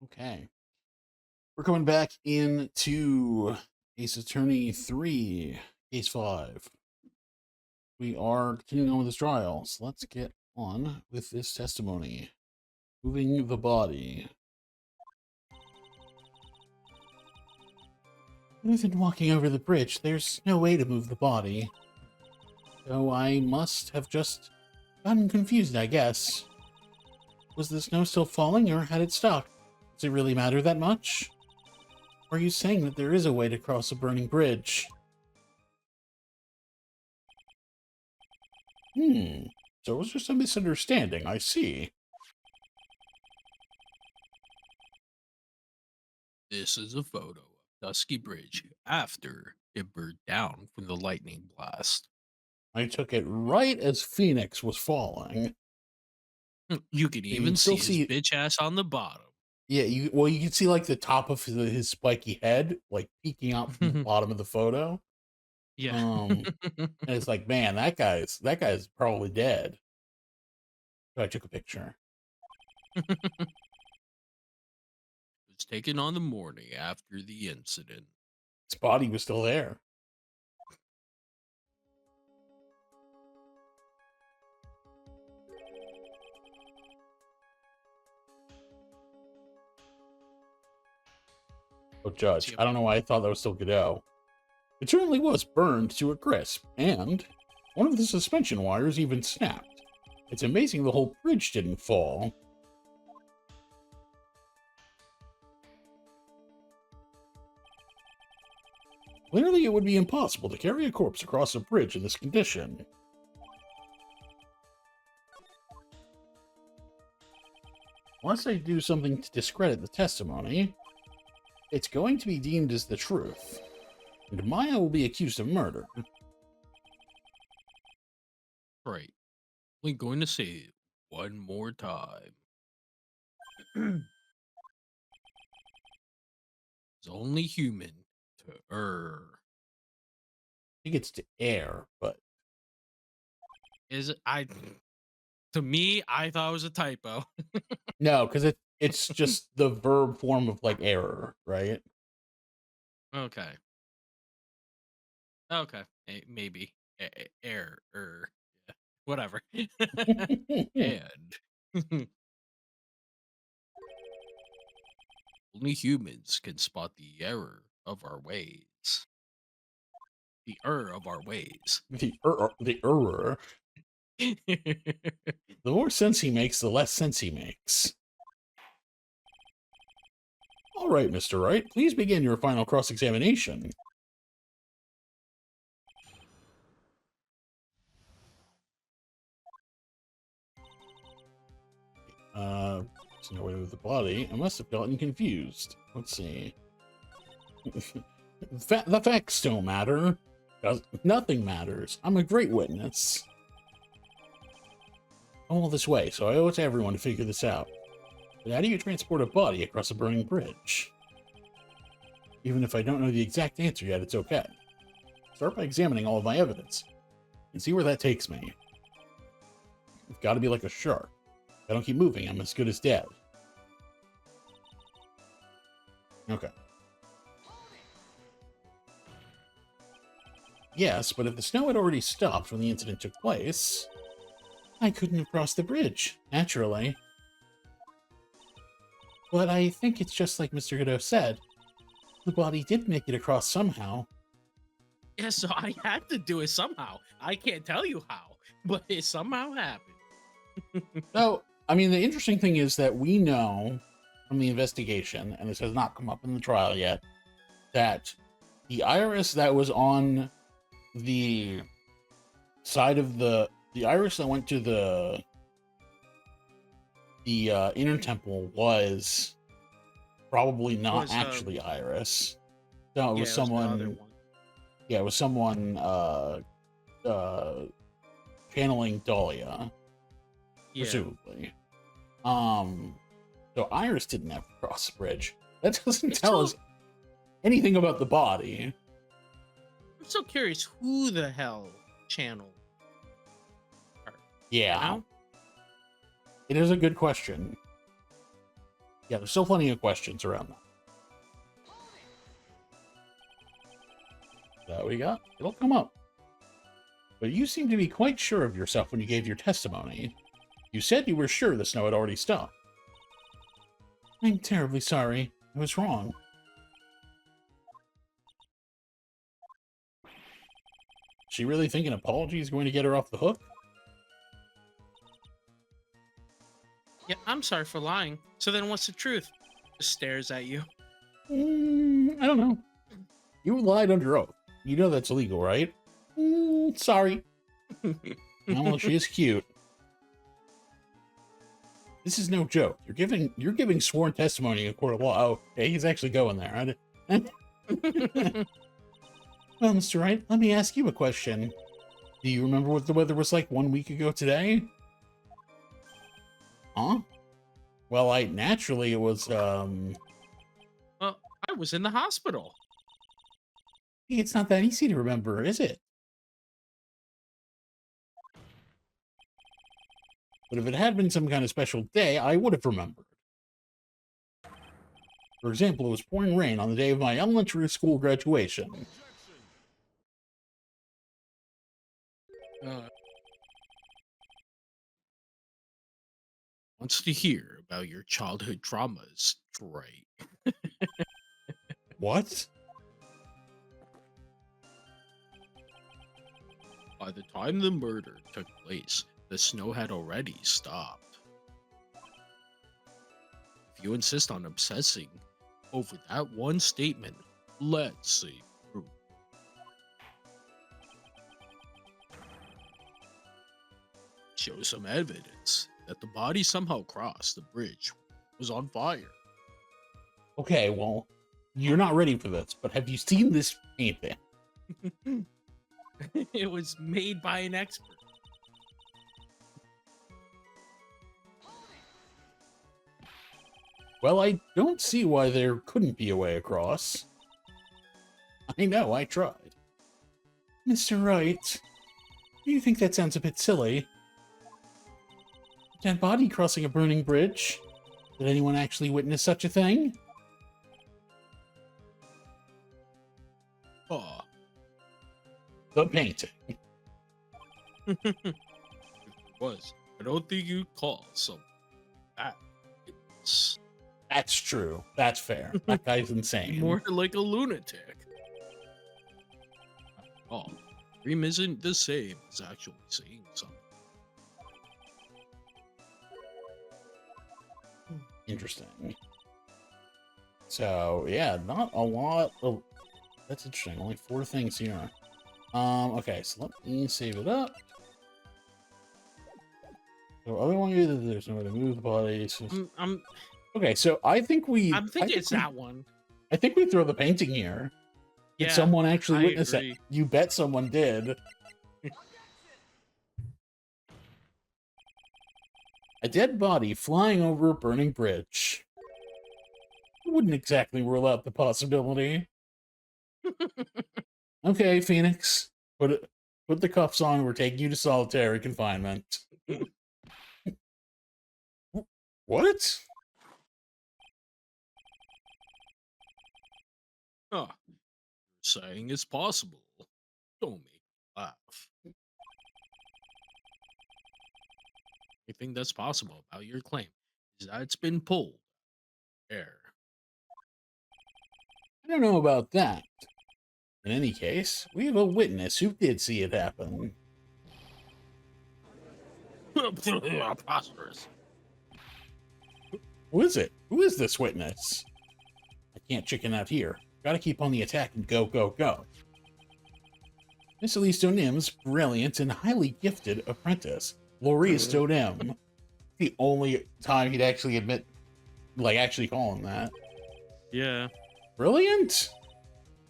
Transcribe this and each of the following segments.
Okay. We're coming back into Ace Attorney 3, Case 5. We are continuing on with this trial, so let's get on with this testimony. Moving the body. Other than walking over the bridge, there's no way to move the body. So I must have just gotten confused, I guess. Was the snow still falling, or had it stopped? Does it really matter that much? Or are you saying that there is a way to cross a burning bridge? So it was just a misunderstanding, I see. This is a photo of Dusky Bridge after it burned down from the lightning blast. I took it right as Phoenix was falling. You can You can even still see his see, bitch ass on the bottom. yeah, you can see like the top of his spiky head, like peeking out from the bottom of the photo. Yeah. And it's like, man, that guy's probably dead. So I took a picture. It was taken on the morning after the incident. His body was still there. Oh, Judge, I don't know why I thought that was still Godot. It certainly was burned to a crisp, and one of the suspension wires even snapped. It's amazing the whole bridge didn't fall. Clearly, it would be impossible to carry a corpse across a bridge in this condition. Unless I do something to discredit the testimony, it's going to be deemed as the truth, and Maya will be accused of murder. Right. Only going to say it one more time. It's only human to err. He gets to air, but Is it? To me, I thought it was a typo. no, because it's just the verb form of like error, right? Okay. Okay. Maybe. Error. Yeah. Whatever. And only humans can spot the error of our ways. The error of our ways. the error. The more sense he makes, the less sense he makes. All right, Mr. Wright, please begin your final cross-examination. There's no way with the body. I must have gotten confused. Let's see. The facts don't matter. Nothing matters. I'm a great witness. I'm all this way, so I owe it to everyone to figure this out. But how do you transport a body across a burning bridge? Even if I don't know the exact answer yet, it's okay. Start by examining all of my evidence and see where that takes me. I've got to be like a shark. If I don't keep moving, I'm as good as dead. Okay. Yes, but if the snow had already stopped when the incident took place, I couldn't have crossed the bridge, naturally. But I think it's just like Mr. Godot said. The body did make it across somehow. Yeah, so I had to do it somehow. I can't tell you how, but it somehow happened. So, I mean, the interesting thing is that we know from the investigation, and this has not come up in the trial yet, that the iris that was on the side of the iris that went to the inner temple was probably not actually Iris. No, it was someone. Yeah, it was someone channeling Dahlia, presumably. So Iris didn't have to cross the bridge. That doesn't tell us anything about the body. I'm so curious who the hell channeled her. Yeah. You know? It is a good question. Yeah, there's still plenty of questions around that. That we got? It'll come up. But you seem to be quite sure of yourself when you gave your testimony. You said you were sure the snow had already stopped. I'm terribly sorry. I was wrong. She really think an apology is going to get her off the hook? Yeah, I'm sorry for lying. So then what's the truth? Just stares at you. I don't know. You lied under oath. You know that's illegal, right? Sorry. Well, she is cute. This is no joke. You're giving sworn testimony in a court of law. Oh, okay, he's actually going there. Well, Mr. Wright, let me ask you a question. Do you remember what the weather was like 1 week ago today? Huh? Well, naturally it was, Well, I was in the hospital. It's not that easy to remember, is it? But if it had been some kind of special day, I would have remembered. For example, it was pouring rain on the day of my elementary school graduation. Wants to hear about your childhood traumas, right? What? By the time the murder took place, the snow had already stopped. If you insist on obsessing over that one statement, let's see proof. Show some evidence that the body somehow crossed the bridge was on fire. Okay, well, you're not ready for this, but have you seen this painting? It was made by an expert. Well, I don't see why there couldn't be a way across. I know, I tried. Mr. Wright, do you think that sounds a bit silly? Dead body crossing a burning bridge? Did anyone actually witness such a thing? Oh. The painting. If it was, I don't think you'd call some that. It's That's true. That's fair. That guy's insane. more like a lunatic. Oh, dream isn't the same as actually seeing something. Interesting. So, yeah, not a lot of... That's interesting. Only 4 things here. Okay, so let me save it up. So, other one is that there's no way to move the body. So... Okay, so I'm thinking it's that one. I think we throw the painting here. Did Yeah, someone actually I witness it? agree. You bet someone did. A dead body flying over a burning bridge. I wouldn't exactly rule out the possibility. Okay, Phoenix. Put the cuffs on. We're taking you to solitary confinement. What? Oh, you're saying it's possible. Don't make me laugh. The thing that's possible about your claim is that it's been pulled. Air. I don't know about that. In any case, we have a witness who did see it happen. Preposterous. Who is it? Who is this witness? I can't chicken out here. Gotta keep on the attack and go, go, go. Miss Elise Nim's brilliant and highly gifted apprentice, Laurie Nim. The only time he'd actually admit, like, actually call him that. Yeah. Brilliant?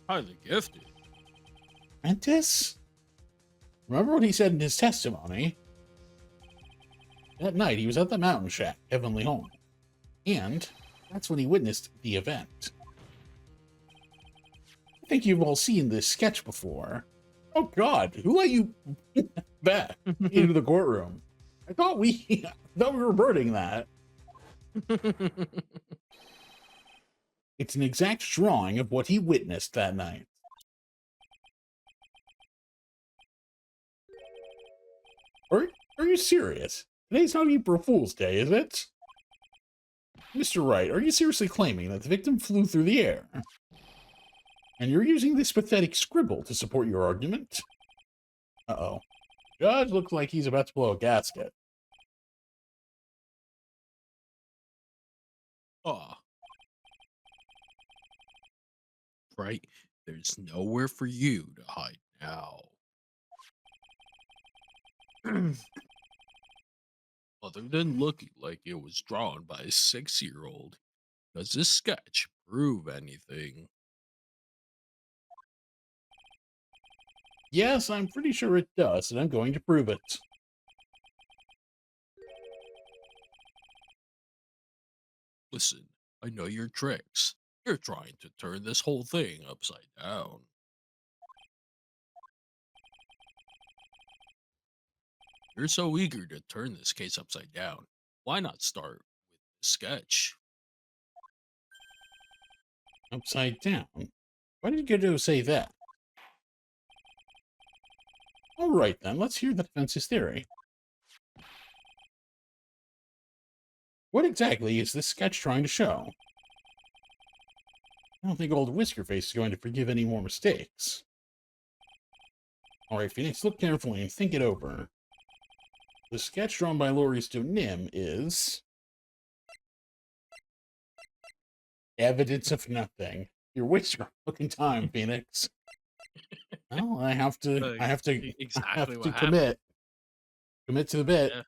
Highly gifted. Apprentice? Remember what he said in his testimony? That night, he was at the mountain shack, Heavenly Home. And that's when he witnessed the event. I think you've all seen this sketch before. Oh God, who let you back into the courtroom? I thought we were burning that. It's an exact drawing of what he witnessed that night. Are you serious? Today's not April Fool's Day, is it? Mr. Wright, are you seriously claiming that the victim flew through the air? And you're using this pathetic scribble to support your argument? Uh-oh. Judge looks like he's about to blow a gasket. Ah. Right? There's nowhere for you to hide now. Other than looking like it was drawn by a 6-year-old, does this sketch prove anything? Yes, I'm pretty sure it does, and I'm going to prove it. Listen, I know your tricks. You're trying to turn this whole thing upside down. You're so eager to turn this case upside down. Why not start with the sketch? Upside down? Why did you go to say that? All right, then, let's hear the defense's theory. What exactly is this sketch trying to show? I don't think old Whiskerface is going to forgive any more mistakes. All right, Phoenix, look carefully and think it over. The sketch drawn by Laurie Nim is evidence of nothing. You're wasting your fucking time, Phoenix. Well, I have to Exactly what commit. Commit to the bit. Yeah.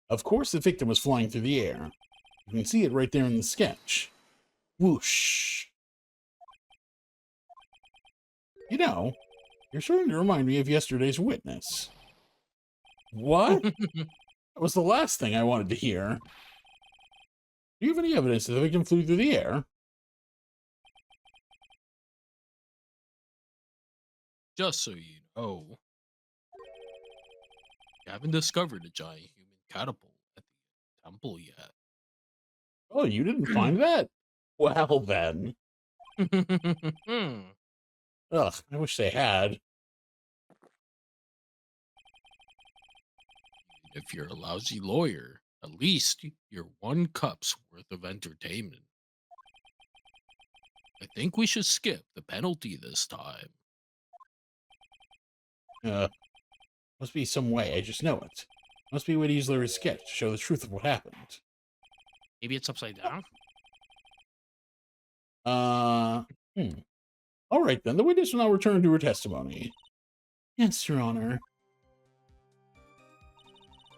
Of course, the victim was flying through the air. You can see it right there in the sketch. Whoosh. You know, you're starting to remind me of yesterday's witness. What? That was the last thing I wanted to hear. Do you have any evidence that the victim flew through the air? Just so you know, you haven't discovered a giant human catapult at the temple yet. Oh, you didn't find that? Well, then. Ugh, I wish they had. If you're a lousy lawyer, at least you're 1 cup's worth of entertainment. I think we should skip the penalty this time. Must be some way, I just know it. Must be a way to use Larry's sketch to show the truth of what happened. Maybe it's upside down? All right, then. The witness will now return to her testimony. Yes, Your Honor.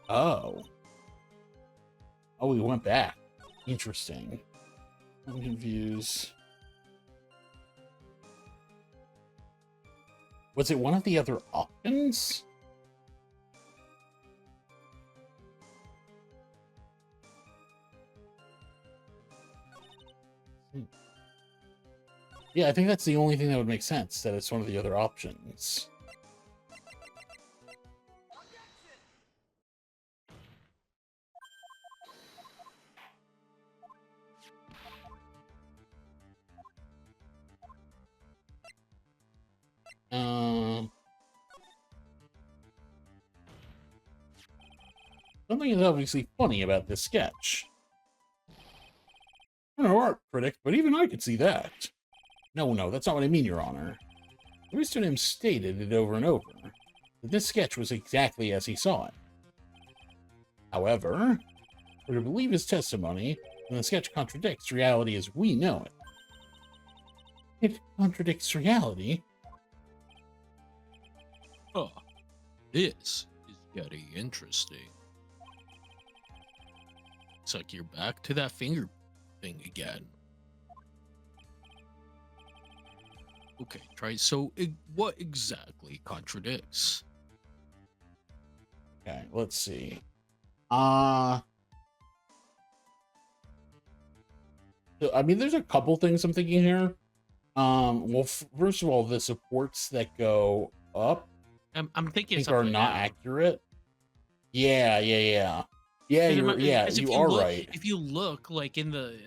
Oh. Oh, we went back. Interesting. I'm confused. Was it one of the other options? Yeah, I think that's the only thing that would make sense, that it's one of the other options. Something is obviously funny about this sketch. I'm no art critic, but even I could see that. No, that's not what I mean, Your Honor. Mr. Nim stated it over and over, that this sketch was exactly as he saw it. However, we're to believe his testimony, and the sketch contradicts reality as we know it. It contradicts reality? Oh, this is getting interesting. Looks like you're back to that finger thing again. Okay, try. So, what exactly contradicts? Okay, let's see. So, I mean, there's a couple things I'm thinking here. Well, first of all, the supports that go up, I'm thinking I think are not accurate. Yeah. Yeah, yeah, Because you are right. if you look like in the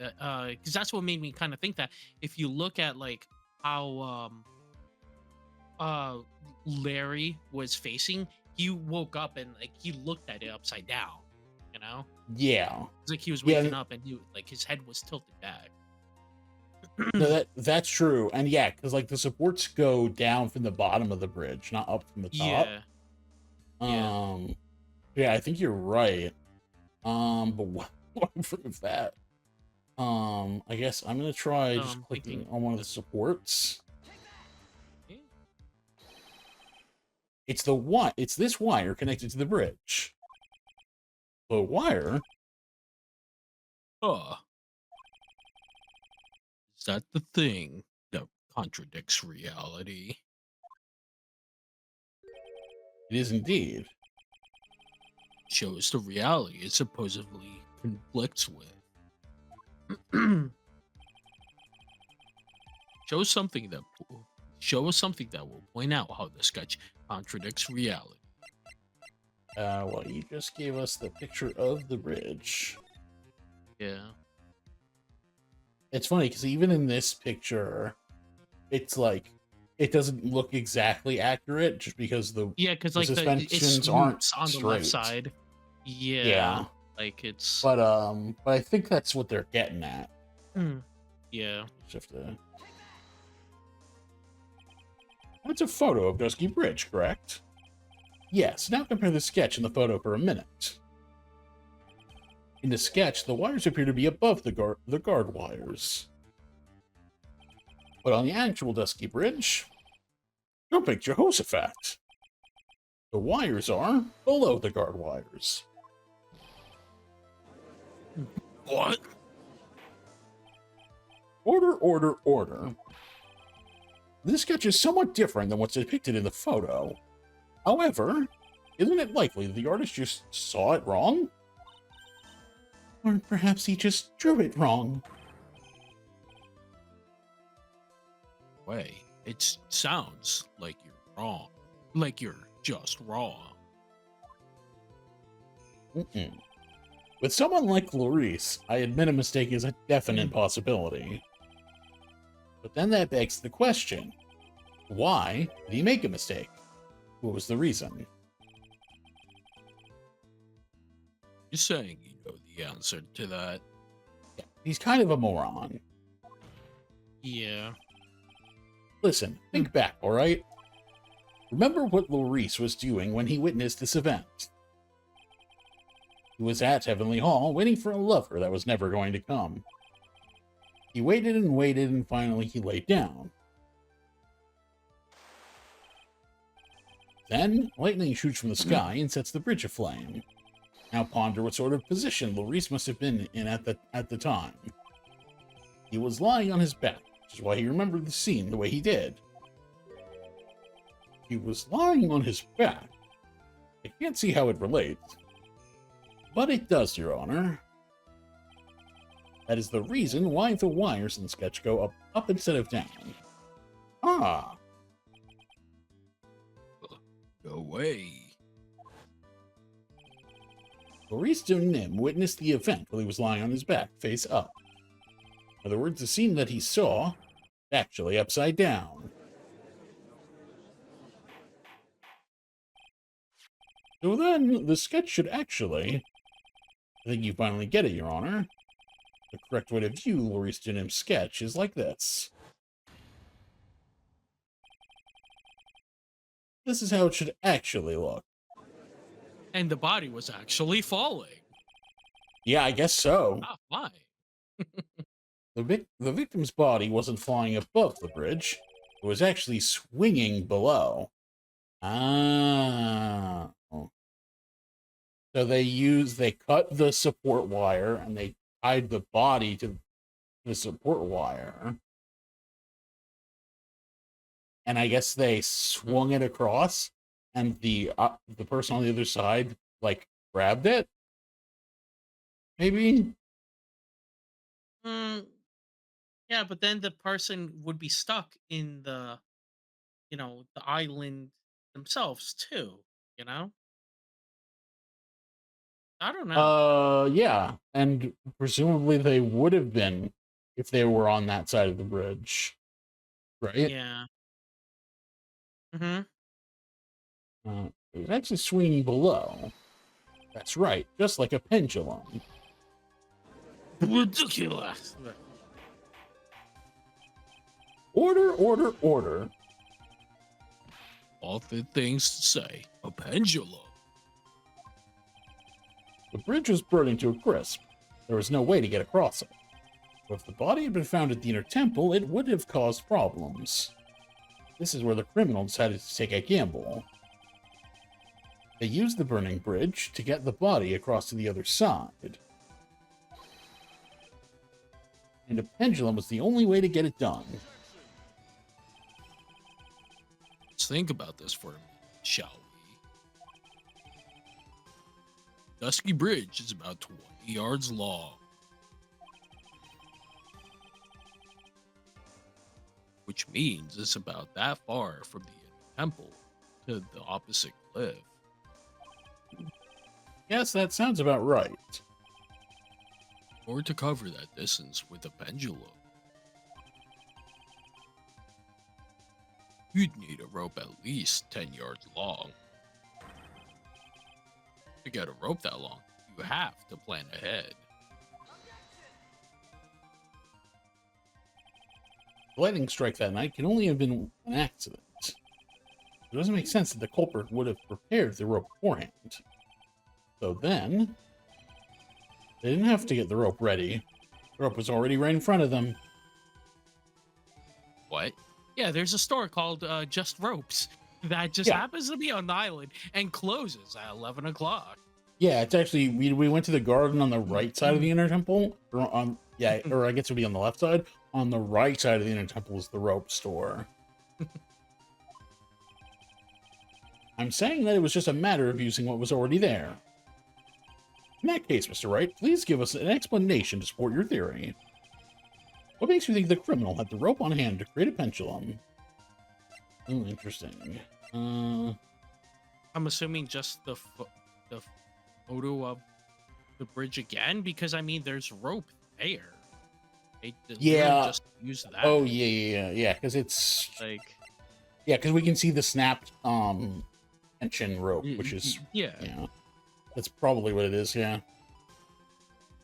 because that's what made me kind of think that if you look at like how uh Larry was facing, he woke up and like he looked at it upside down, you know? Yeah. It's like he was Yeah, waking up and like his head was tilted back. no, that's true. And yeah, because like the supports go down from the bottom of the bridge, not up from the top. Yeah, yeah. Um, yeah, I think you're right. But what prove that? I guess I'm gonna try So just I'm clicking thinking on one of the that supports. eh, It's this wire connected to the bridge. The wire? huh, is that the thing that contradicts reality? It is indeed. Shows the reality it supposedly conflicts with. shows something that show us something that will point out how the sketch contradicts reality. Well, you just gave us the picture of the bridge. Yeah. It's funny because even in this picture, it's like it doesn't look exactly accurate just because Yeah, because the like it suspensions aren't swoops on the left straight. side. Yeah. Yeah, Like it's but I think that's what they're getting at. mm, yeah. Just have to. That's a photo of Dusky Bridge, correct? Yes. Now compare the sketch and the photo for a minute. In the sketch, the wires appear to be above the guard wires, but on the actual Dusky Bridge, don't make Jehoshaphat. The wires are below the guard wires. What? Order, order, order. This sketch is somewhat different than what's depicted in the photo. However, isn't it likely that the artist just saw it wrong? Or perhaps he just drew it wrong. Way. It sounds like you're wrong. Like you're just wrong. Mm-mm. With someone like Clarice, I admit a mistake is a definite possibility. But then that begs the question, why did he make a mistake? What was the reason? You're saying you know the answer to that. Yeah, he's kind of a moron. Yeah. Listen, think back, alright? Remember what Clarice was doing when he witnessed this event. He was at Heavenly Hall, waiting for a lover that was never going to come. He waited, and finally he laid down. Then, lightning shoots from the sky and sets the bridge aflame. Now ponder what sort of position Larice must have been in at the time. He was lying on his back, which is why he remembered the scene the way he did. He was lying on his back. I can't see how it relates. But it does, Your Honor. That is the reason why the wires in the sketch go up instead of down. Ah, No way. Maurice Nim witnessed the event while he was lying on his back, face up. In other words, the scene that he saw, actually upside down. So then, the sketch should actually... I think you finally get it, Your Honor. The correct way to view Maurice Nim's sketch is like this. This is how it should actually look. And the body was actually falling. Yeah, I guess so. Ah, why? The victim's body wasn't flying above the bridge. It was actually swinging below. Ah. So they cut the support wire and they tied the body to the support wire. And I guess they swung it across and the person on the other side like grabbed it. Maybe. Mm, yeah, but then the person would be stuck in the island themselves too, you know? I don't know. Yeah, and presumably they would have been if they were on that side of the bridge, right? Yeah. Mm-hmm. It was actually swinging below. That's right, just like a pendulum. Ridiculous. Order, order, order. All the things to say. A pendulum. The bridge was burning to a crisp. There was no way to get across it. But if the body had been found at the inner temple, it would have caused problems. This is where the criminal decided to take a gamble. They used the burning bridge to get the body across to the other side. And a pendulum was the only way to get it done. Let's think about this for a minute, shall we? Dusky Bridge is about 20 yards long, which means it's about that far from the inner temple to the opposite cliff. Yes, that sounds about right. Or to cover that distance with a pendulum, you'd need a rope at least 10 yards long. To get a rope that long, you have to plan ahead. The lightning strike that night can only have been an accident. It doesn't make sense that the culprit would have prepared the rope beforehand. So then, they didn't have to get the rope ready. The rope was already right in front of them. What? Yeah, there's a store called Just Ropes that just Yeah. happens to be on the island and closes at 11 o'clock. Yeah, it's actually, we went to the garden on the right side of the inner temple. Or on, yeah, or I guess it would be on the left side. On the right side of the inner temple is the rope store. I'm saying that it was just a matter of using what was already there. In that case, Mr. Wright, please give us an explanation to support your theory. What makes you think the criminal had the rope on hand to create a pendulum? Oh, interesting. I'm assuming just the photo of the bridge again, because I mean, there's rope there. They literally Yeah. just use that. Oh, yeah, because it's... Like, Yeah, because we can see the snapped tension rope, which is... yeah. That's probably what it is, yeah.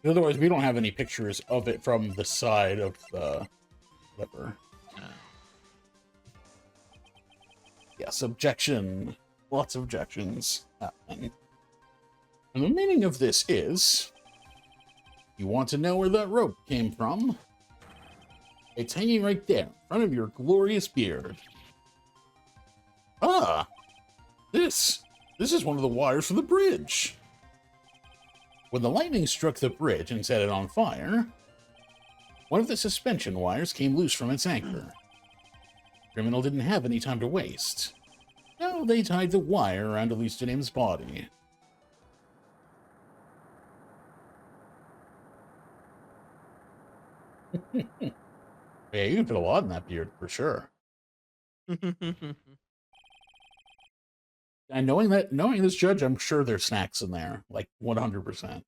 Otherwise, we don't have any pictures of it from the side of the... whatever. Yes, objection. Lots of objections happening. And the meaning of this is... You want to know where that rope came from? It's hanging right there, in front of your glorious beard. Ah! This is one of the wires for the bridge. When the lightning struck the bridge and set it on fire, one of the suspension wires came loose from its anchor. The criminal didn't have any time to waste. So they tied the wire around Elustinim's body. Yeah, you can put a lot in that beard, for sure. And knowing this judge, I'm sure there's snacks in there, like 100%.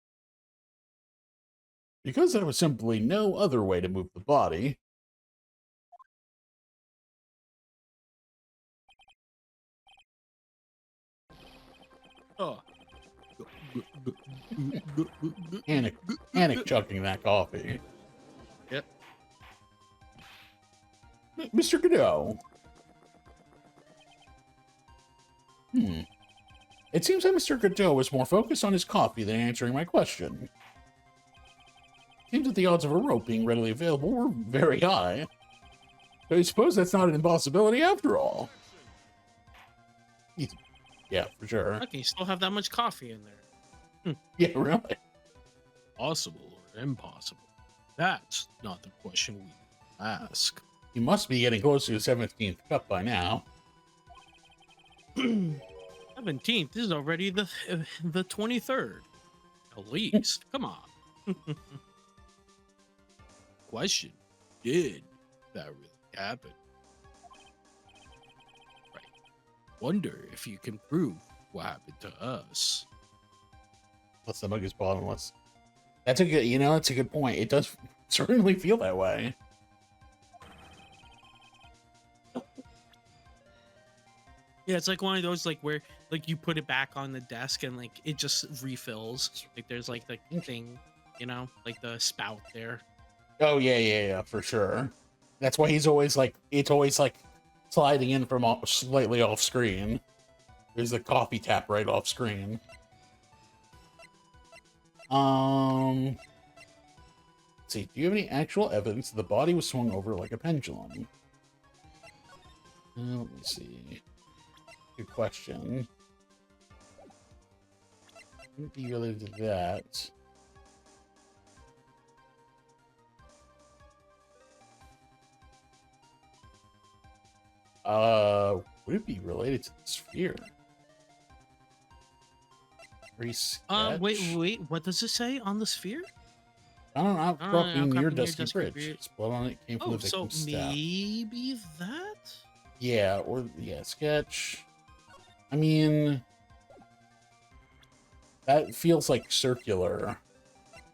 Because there was simply no other way to move the body. Oh. Panic chugging that coffee. Yep. Mr. Godot. It seems that Mr. Godot was more focused on his coffee than answering my question. Seems that the odds of a rope being readily available were very high. So I suppose that's not an impossibility after all. Yeah, for sure. Okay, you still have that much coffee in there. Yeah, really. Possible or impossible? That's not the question we ask. You must be getting close to the 17th cup by now. 17th is already the 23rd. At least. Come on. Question. Did that really happen? Right. Wonder if you can prove what happened to us. the stomach is bottomless. That's a good, that's a good point. It does certainly feel that way. Yeah, it's like one of those like where like you put it back on the desk and like it just refills. Like there's like the thing, like the spout there. Oh yeah, for sure. That's why it's always like sliding in from slightly off screen. There's the coffee tap right off screen. Let's see. Do you have any actual evidence that the body was swung over like a pendulum? Let me see. Good question. Wouldn't be related to that. Would it be related to the sphere? Wait, what does it say on the sphere? Found an outcropping near Dusky Bridge. Blood on it came from the so victim's staff. maybe that? Yeah, sketch. I mean, that feels like circular.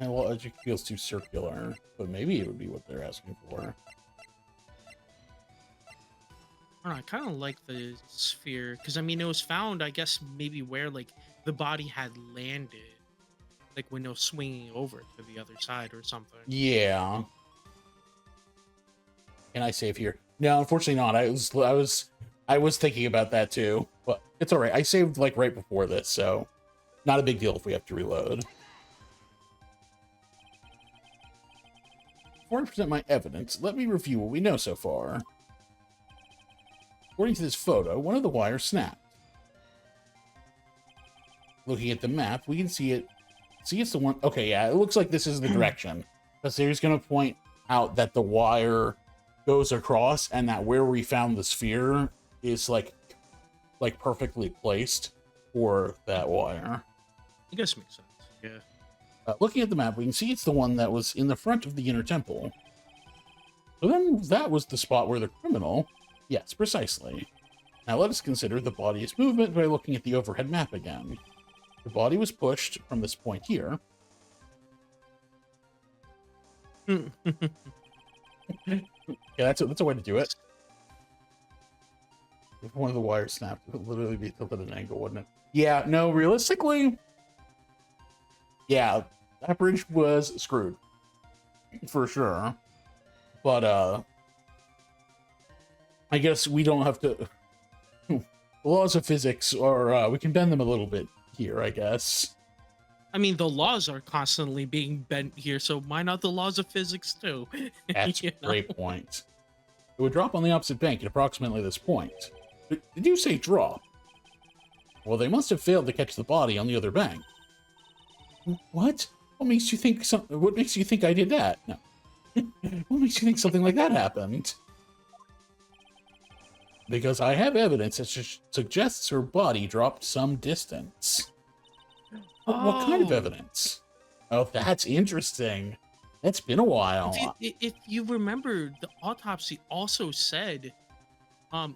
And logic feels too circular, but maybe it would be what they're asking for. I don't know, I kind of like the sphere because I mean it was found, I guess, maybe where like the body had landed, like when it was swinging over to the other side or something. Yeah. Can I save here? No, unfortunately not. I was thinking about that too, but it's all right. I saved like right before this, so not a big deal if we have to reload. Before I present my evidence, let me review what we know so far. According to this photo, one of the wires snapped. Looking at the map, we can see it. See, it's the one. Okay, yeah, it looks like this is the direction. Because there's going to point out that the wire goes across, and that where we found the sphere is like perfectly placed for that wire. I guess it makes sense. Yeah. Looking at the map, we can see it's the one that was in the front of the inner temple. So then that was the spot where the criminal. Yes, precisely. Now let us consider the body's movement by looking at the overhead map again. The body was pushed from this point here. Yeah, that's a way to do it. If one of the wires snapped, it would literally be tilted at an angle, wouldn't it? Yeah, no, realistically, yeah, that bridge was screwed. For sure. But, I guess we don't have to... The laws of physics are, we can bend them a little bit here, I guess. I mean, the laws are constantly being bent here, so why not the laws of physics too? That's a great point. It would drop on the opposite bank at approximately this point. Did you say drop? Well, they must have failed to catch the body on the other bank. What? What makes you think I did that? No. What makes you think something like that happened? Because I have evidence that suggests her body dropped some distance. What kind of evidence? Oh, that's interesting. It's been a while. If you remember, the autopsy also said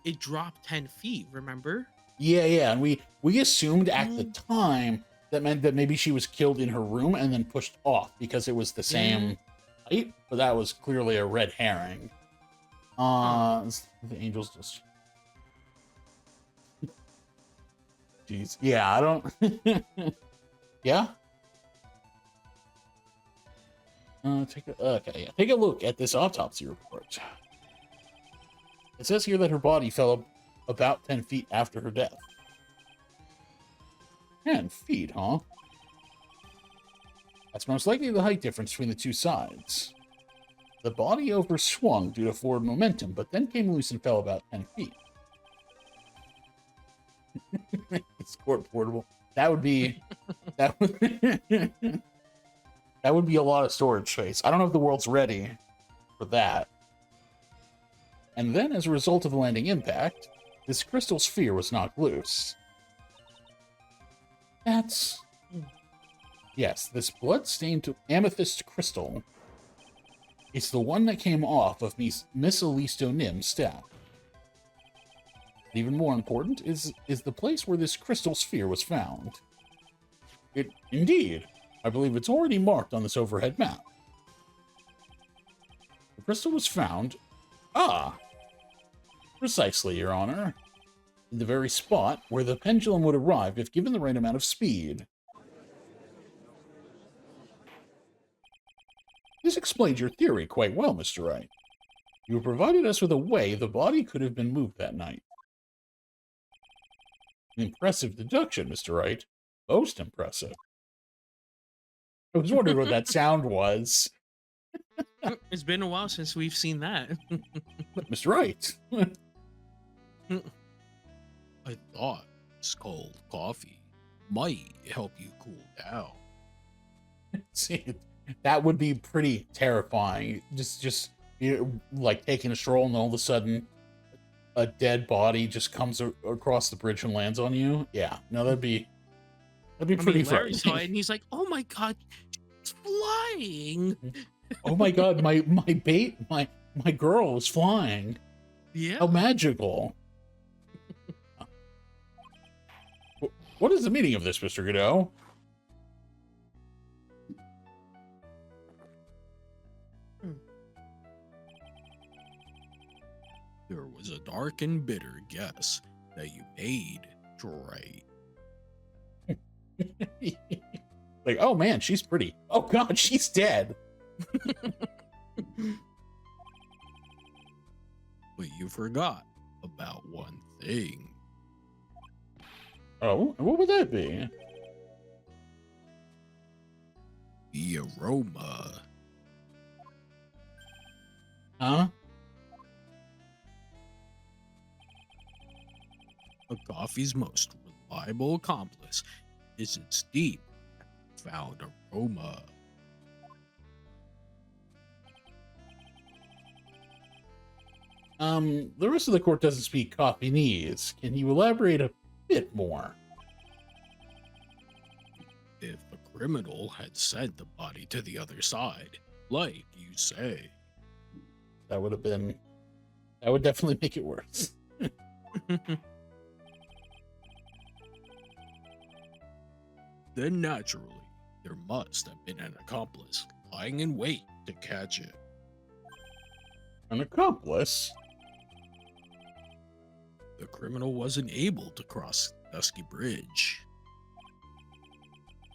it dropped 10 feet, remember? Yeah, and we assumed at the time that meant that maybe she was killed in her room and then pushed off because it was the same height, but that was clearly a red herring. The angels just... Jeez. Yeah, I don't... Yeah? Take a look at this autopsy report. It says here that her body fell about 10 feet after her death. 10 feet, huh? That's most likely the height difference between the two sides. The body overswung due to forward momentum, but then came loose and fell about 10 feet. It's court portable. That would be... that would be a lot of storage space. I don't know if the world's ready for that. And then, as a result of the landing impact, this crystal sphere was knocked loose. That's... Yes, this blood-stained amethyst crystal. It's the one that came off of Miss Alisto Nim's staff. Even more important is the place where this crystal sphere was found. Indeed. I believe it's already marked on this overhead map. The crystal was found... Ah! Precisely, Your Honor. In the very spot where the pendulum would arrive if given the right amount of speed. This explains your theory quite well, Mr. Wright. You have provided us with a way the body could have been moved that night. An impressive deduction, Mr. Wright. Most impressive. I was wondering what that sound was. It's been a while since we've seen that. Mr. Wright. I thought this cold coffee might help you cool down. See, that would be pretty terrifying. Just like taking a stroll and all of a sudden a dead body just comes across the bridge and lands on you. Yeah, no, that'd be pretty Larry frightening. saw it and he's like, "Oh my god, it's flying!" Oh my god, my girl is flying. Yeah. How magical. What is the meaning of this, Mr. Godot? There was a dark and bitter guess that you made, right? Like, oh man, she's pretty. Oh god, she's dead. But you forgot about one thing. Oh, what would that be? The aroma. Huh? A coffee's most reliable accomplice is its deep, found aroma. The rest of the court doesn't speak Coffeenese. Can you elaborate a bit more? If the criminal had sent the body to the other side, like you say, That would definitely make it worse. then naturally there must have been an accomplice lying in wait to catch it. An accomplice? The criminal wasn't able to cross the dusky bridge.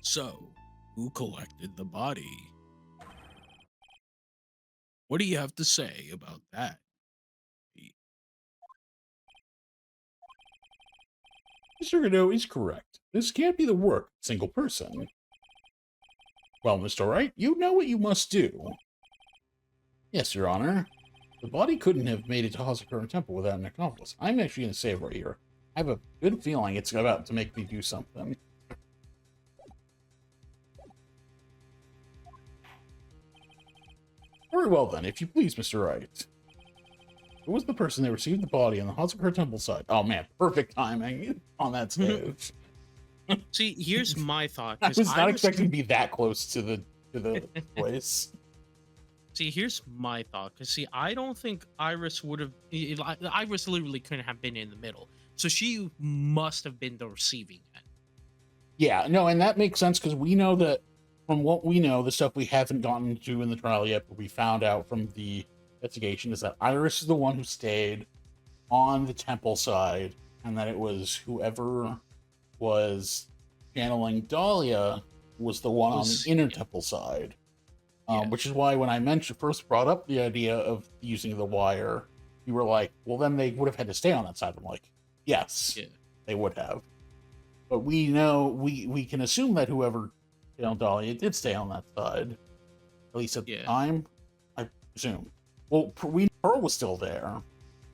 So, who collected the body? What do you have to say about that? Mr. Godot is correct. This can't be the work of a single person. Well, Mr. Wright, you know what you must do. Yes, Your Honor. The body couldn't have made it to Hazakura Temple without an accomplice. I'm actually going to save right here. I have a good feeling it's about to make me do something. Very well then, if you please, Mr. Wright. Who was the person that received the body on the Hazakura Temple side? Oh man, perfect timing on that stage. See, here's my thought. I 'cause was not expecting to be that close to the place. See, here's my thought. Because, see, I don't think Iris would have... Iris literally couldn't have been in the middle. So she must have been the receiving end. Yeah, no, and that makes sense because we know that from what we know, the stuff we haven't gotten to in the trial yet, but we found out from the investigation is that Iris is the one who stayed on the temple side, and that it was whoever was channeling Dahlia was the one on the inner temple side. Yeah. Which is why when I first brought up the idea of using the wire, you were like, well, then they would have had to stay on that side. I'm like, yes, Yeah. they would have. But we know, we can assume that whoever Dahlia did stay on that side, at least at the time, I presume. Well, we know Pearl was still there.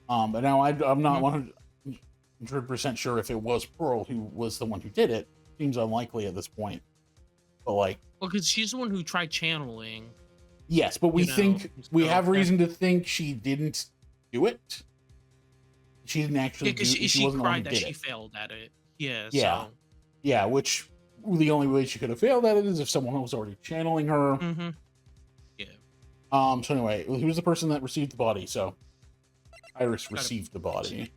But now I'm not 100% sure if it was Pearl who was the one who did it. Seems unlikely at this point. But like, Well, because she's the one who tried channeling. yes, but we think we have okay. reason to think she didn't do it. She didn't actually. Yeah, because do, she wasn't the one cried who that did she it. failed at it. Yeah. Yeah. So. Yeah, which the only way she could have failed at it is if someone was already channeling her. Mm-hmm. Yeah. So anyway, who was the person that received the body? So Iris received the body.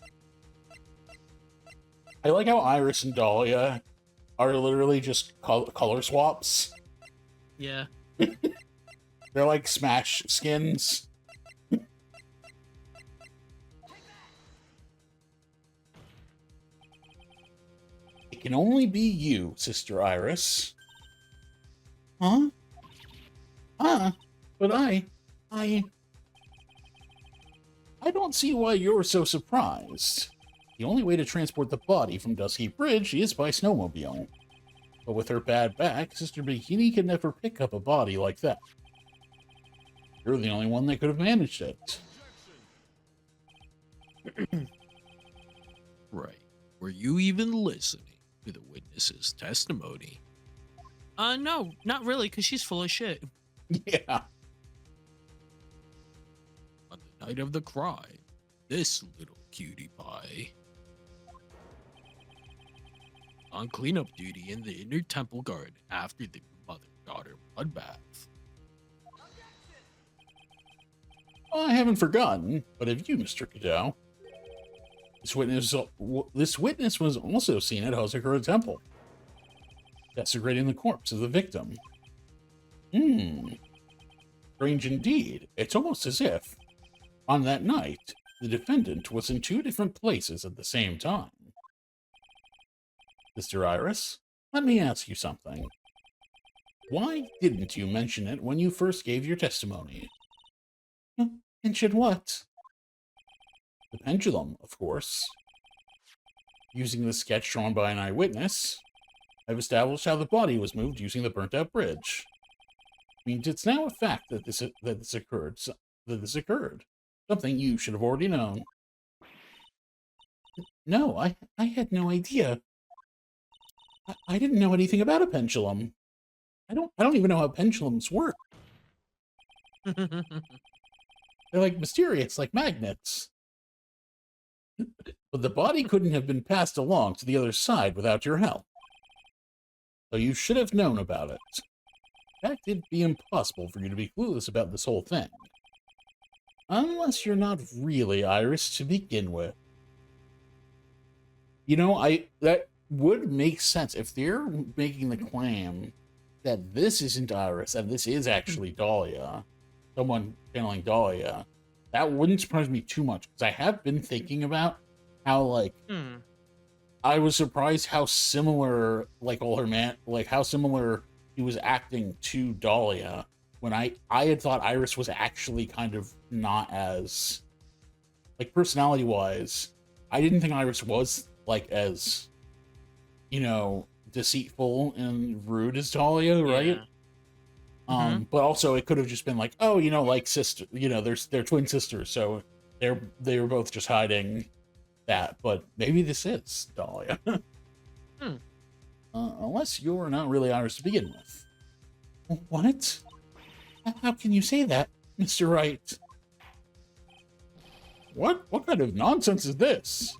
I like how Iris and Dahlia are literally just color swaps. Yeah. They're like Smash skins. It can only be you, Sister Iris. Huh? But I don't see why you're so surprised. The only way to transport the body from Dusky Bridge is by snowmobile. But with her bad back, Sister Bikini could never pick up a body like that. You're the only one that could have managed it. Right. Were you even listening to the witness's testimony? No, not really, because she's full of shit. Yeah. On the night of the crime, this little cutie pie on cleanup duty in the inner temple garden after the mother-daughter bloodbath. Well, I haven't forgotten, but have you, Mr. Cadeau? This witness was also seen at Hazakura Temple, desecrating the corpse of the victim. Strange indeed. It's almost as if, on that night, the defendant was in two different places at the same time. Sister Iris, let me ask you something. Why didn't you mention it when you first gave your testimony? Mention what? The pendulum, of course. Using the sketch drawn by an eyewitness, I've established how the body was moved using the burnt-out bridge. Means it's now a fact that this occurred. Something you should have already known. No, I had no idea. I didn't know anything about a pendulum. I don't even know how pendulums work. They're like mysterious, like magnets. But the body couldn't have been passed along to the other side without your help. So you should have known about it. In fact, it'd be impossible for you to be clueless about this whole thing. Unless you're not really Iris to begin with. You know, that would make sense if they're making the claim that this isn't Iris and this is actually Dahlia. Someone channeling Dahlia. That wouldn't surprise me too much, because I have been thinking about how, like, I was surprised how similar, like, how similar he was acting to Dahlia, when I had thought Iris was actually kind of not as, like, personality-wise, I didn't think Iris was, like, as, you know, deceitful and rude as Dahlia, right? Yeah. But also it could have just been like, oh, you know, like sister, you know, they're twin sisters, so they were both just hiding that. But maybe this is Dahlia. Unless you're not really Iris to begin with. What? How can you say that, Mr. Wright? What kind of nonsense is this?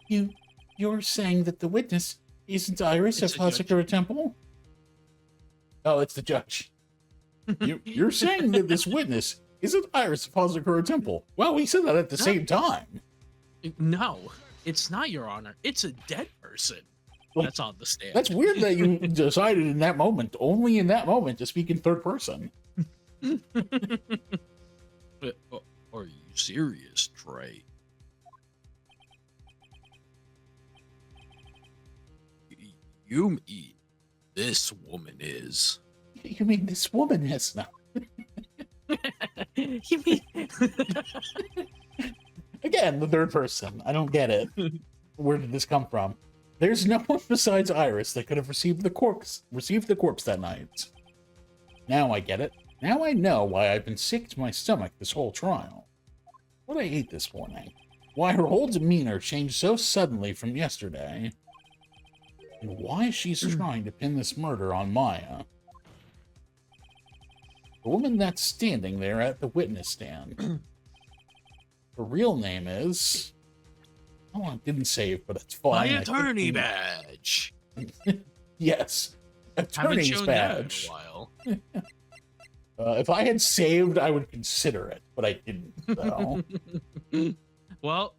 You're saying that the witness isn't Iris of Hazakura Temple? Oh, it's the judge. You're saying that this witness isn't Iris of Hazakura Temple. Well, we said that at the same time. No, it's not, Your Honor. It's a dead person that's on the stand. That's weird that you decided in that moment, only in that moment, to speak in third person. Are you serious, Trey? You mean this woman is? You mean this woman is now? You mean? Again, the third person. I don't get it. Where did this come from? There's no one besides Iris that could have received the corpse that night. Now I get it. Now I know why I've been sick to my stomach this whole trial. What I ate this morning. Why her whole demeanor changed so suddenly from yesterday. And why she's trying to pin this murder on Maya. The woman that's standing there at the witness stand. Her real name is... Oh, I didn't save, but it's My fine. attorney badge. Yes. Attorney's Haven't shown badge. that in a while. If I had saved, I would consider it, but I didn't, so... Well,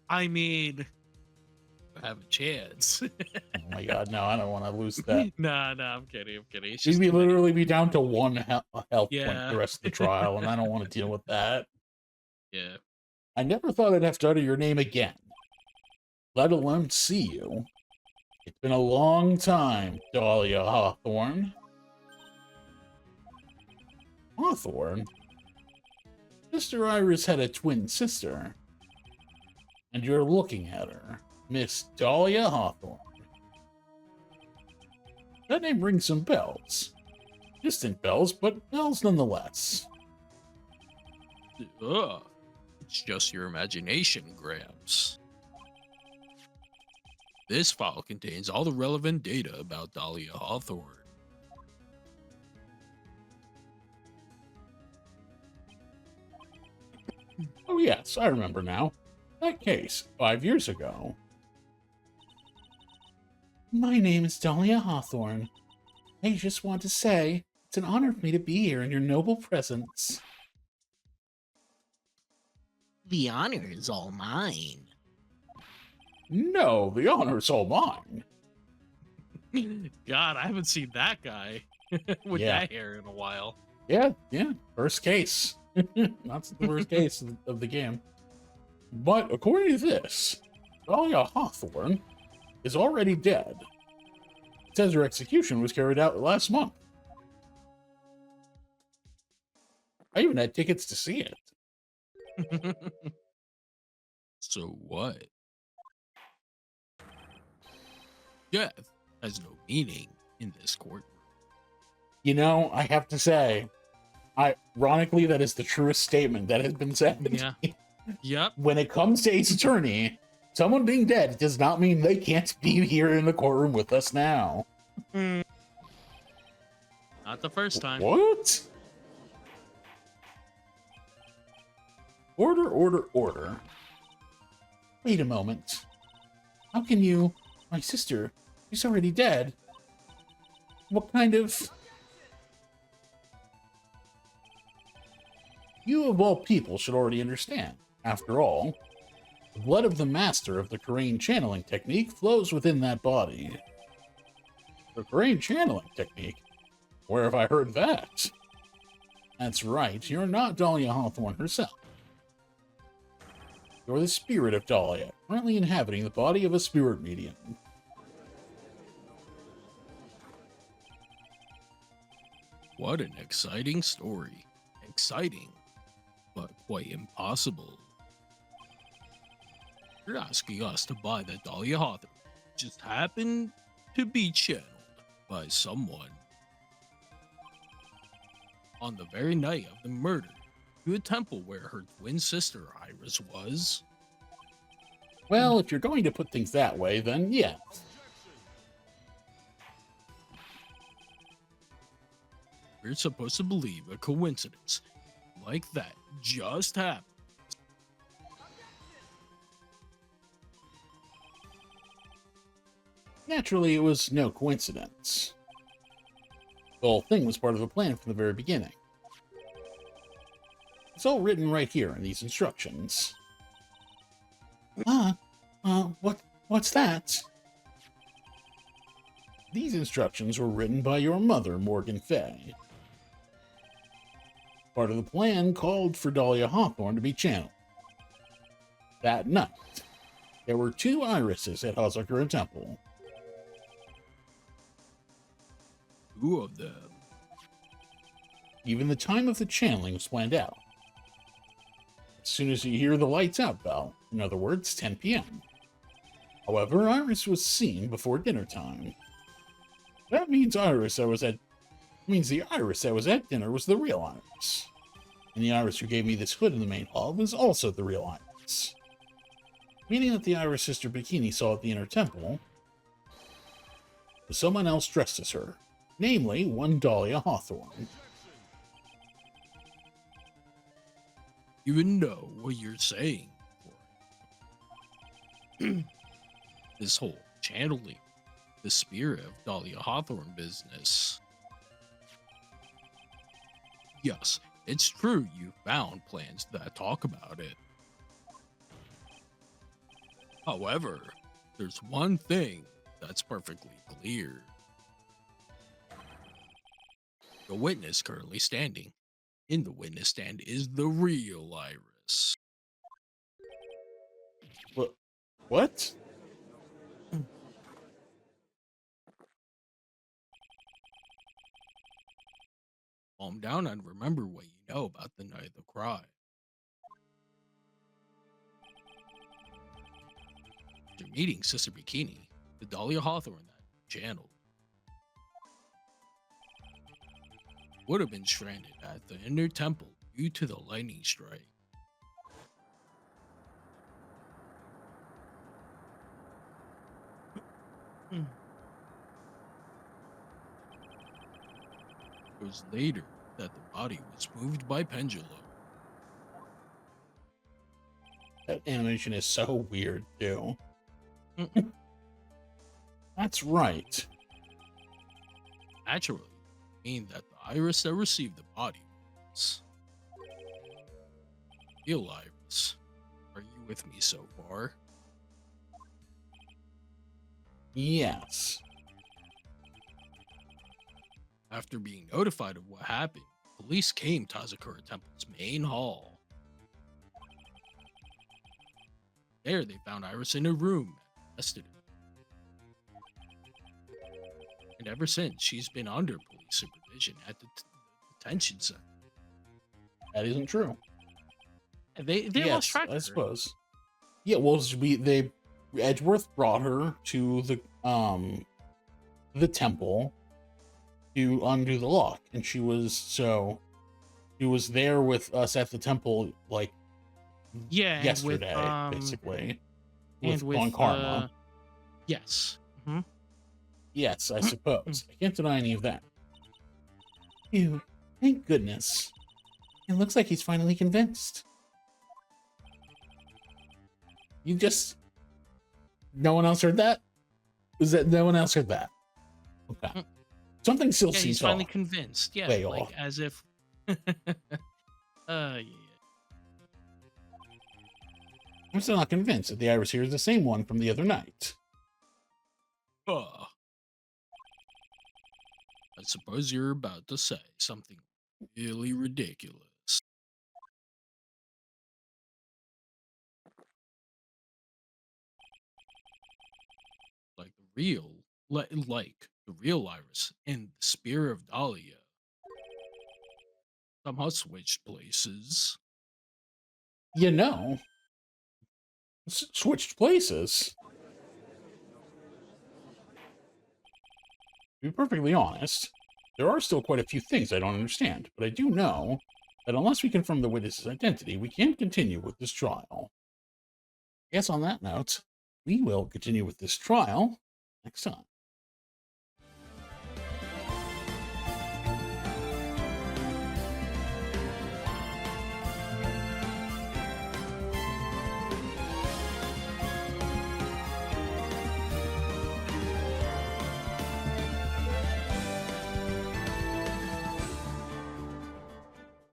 I mean, have a chance. Oh my god, no, I don't want to lose that. Nah, I'm kidding. I'm kidding. It's She'd just be too many. literally be down to one health point Yeah. the rest of the trial, and I don't want to deal with that. Yeah. I never thought I'd have to utter your name again, let alone see you. It's been a long time, Dahlia Hawthorne. Hawthorne? Sister Iris had a twin sister. And you're looking at her, Miss Dahlia Hawthorne. That name rings some bells. Distant bells, but bells nonetheless. Ugh. It's just your imagination, Gramps. This file contains all the relevant data about Dahlia Hawthorne. Oh yes, I remember now. That case, 5 years ago. My name is Dahlia Hawthorne. I just want to say, it's an honor for me to be here in your noble presence. The honor is all mine. No, the honor's all mine. God, I haven't seen that guy with Yeah. that hair in a while. Yeah, first case. That's the first case of the game. But according to this, Dahlia Hawthorne is already dead. It says her execution was carried out last month. I even had tickets to see it. So what? Death has no meaning in this courtroom. You know, I have to say, ironically, that is the truest statement that has been said. Yeah. Yep. When it comes to Ace Attorney, someone being dead does not mean they can't be here in the courtroom with us now. Not the first time. What? Order. Wait a moment. How can you... My sister, she's already dead. What kind of... You of all people should already understand. After all, the blood of the master of the Korean channeling technique flows within that body. The Korean channeling technique? Where have I heard that? That's right, you're not Dahlia Hawthorne herself. You're the spirit of Dahlia, currently inhabiting the body of a spirit medium. What an exciting story. Exciting, but quite impossible. You're asking us to buy that Dahlia Hawthorne just happened to be channeled by someone on the very night of the murder to a temple where her twin sister Iris was. Well, if you're going to put things that way, then yeah. We're supposed to believe a coincidence like that just happened. Naturally, it was no coincidence. The whole thing was part of a plan from the very beginning. It's all written right here in these instructions. What's that? These instructions were written by your mother, Morgan Fay. Part of the plan called for Dahlia Hawthorne to be channeled. That night, there were 2 irises at Hazakura Temple. 2 of them. Even the time of the channeling was planned out. As soon as you hear the lights out bell, in other words, 10 p.m. However, Iris was seen before dinner time. That means the Iris that was at dinner was the real Iris. And the Iris who gave me this hood in the main hall was also the real Iris. Meaning that the Iris Sister Bikini saw at the inner temple was someone else dressed as her, namely one Dahlia Hawthorne. You even know what you're saying. This whole channeling the spirit of Dahlia Hawthorne business. Yes, it's true you found plans that talk about it. However, There's one thing that's perfectly clear. The witness currently standing in the witness stand is the real Iris. What? Calm down and remember what you know about the night of the crime. After meeting Sister Bikini, the Dahlia Hawthorne that channel would have been stranded at the inner temple due to the lightning strike. Mm. It was later that the body was moved by pendulum. That animation is so weird, too. Mm. That's right. Naturally, meaning that the Iris that received the body was real Iris. Are you with me so far? Yes. After being notified of what happened, police came to Hazakura Temple's main hall. There, they found Iris in her room and arrested her. And ever since, she's been under police supervision at the detention center. That isn't true. They lost Yes, track of I her. suppose. Yeah, well, Edgeworth brought her to the temple to undo the lock, and she was there with us at the temple like Yeah, yesterday, and with, basically. and with on Karma. yes. Hmm. Yes, I suppose. I can't deny any of that. Phew, thank goodness. It looks like he's finally convinced. No one else heard that? Was that no one else heard that? Okay. Mm. Something still Yeah, seems he's finally off. convinced. Yeah, Way like off. as if. Yeah. I'm still not convinced that the iris here is the same one from the other night. I suppose you're about to say something really ridiculous. Like the real Iris and the spear of Dahlia somehow switched places. You know, switched places. To be perfectly honest, there are still quite a few things I don't understand, but I do know that unless we confirm the witness's identity, we can't continue with this trial. Yes, on that note, we will continue with this trial next time.